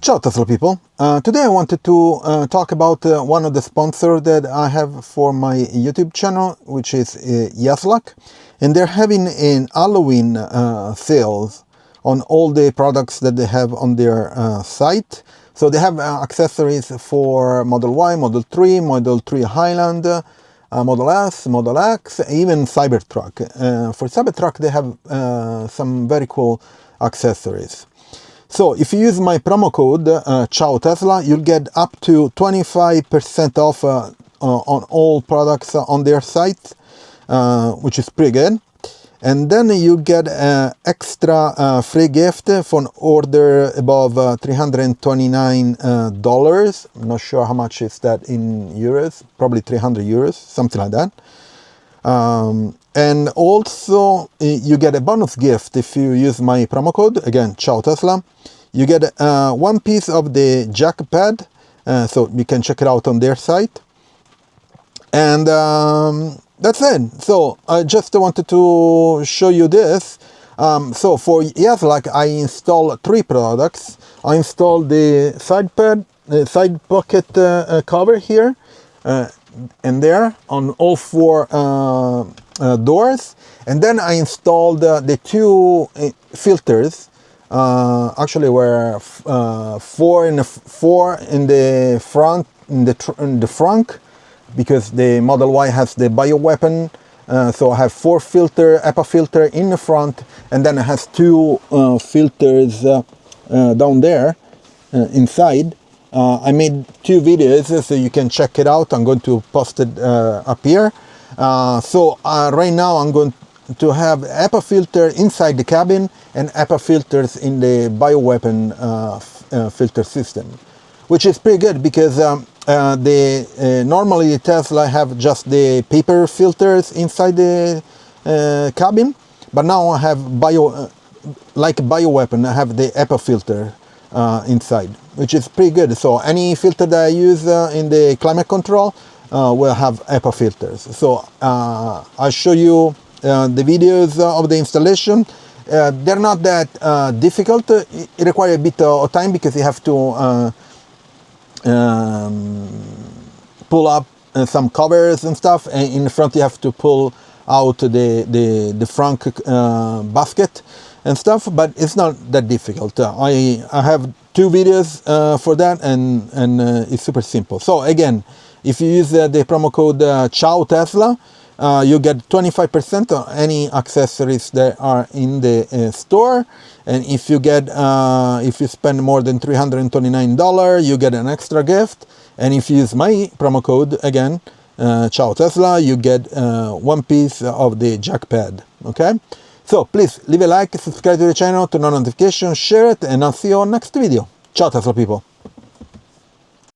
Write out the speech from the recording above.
Ciao Tesla people, today I wanted to talk about one of the sponsors that I have for my YouTube channel, which is Yeslak, and they're having an Halloween sales on all the products that they have on their site. So they have accessories for Model Y, Model 3, Model 3 Highland, Model S, Model X, even Cybertruck. For Cybertruck they have some very cool accessories. So if you use my promo code Ciao Tesla, you'll get up to 25% off on all products on their site, which is pretty good. And then you get extra free gift for an order above $329. I'm not sure how much is that in euros, probably 300 euros, something like that. And also you get a bonus gift if you use my promo code, again, Ciao Tesla. You get one piece of the jack pad, so you can check it out on their site. And that's it. So I just wanted to show you this. So for Yeslak, I installed 3 products. I installed the side pad, the side pocket cover here, and there on all 4 doors. And then I installed the 2 filters. Actually were 4 in the front, in the frunk, because the Model Y has the bioweapon. So I have 4 HEPA filter in the front, and then it has 2 filters down there inside. I made 2 videos, so you can check it out. I'm going to post it up here. So right now I'm going to have HEPA filter inside the cabin and HEPA filters in the bioweapon filter system, which is pretty good because normally Tesla have just the paper filters inside the cabin, but now I have like bioweapon, I have the HEPA filter inside, which is pretty good. So any filter that I use in the climate control will have HEPA filters. So I'll show you the videos of the installation. They're not that difficult. It requires a bit of time because you have to pull up some covers and stuff, and in the front you have to pull out the frunk basket and stuff, but it's not that difficult. I have 2 videos for that, and it's super simple. So again, if you use the promo code Ciao Tesla, you get 25% on any accessories that are in the store. And if you get if you spend more than $329, you get an extra gift. And if you use my promo code, again, Ciao Tesla, you get 1 piece of the jack pad. Okay, so please leave a like, subscribe to the channel, turn on notifications, share it, and I'll see you on next video. Ciao Tesla people.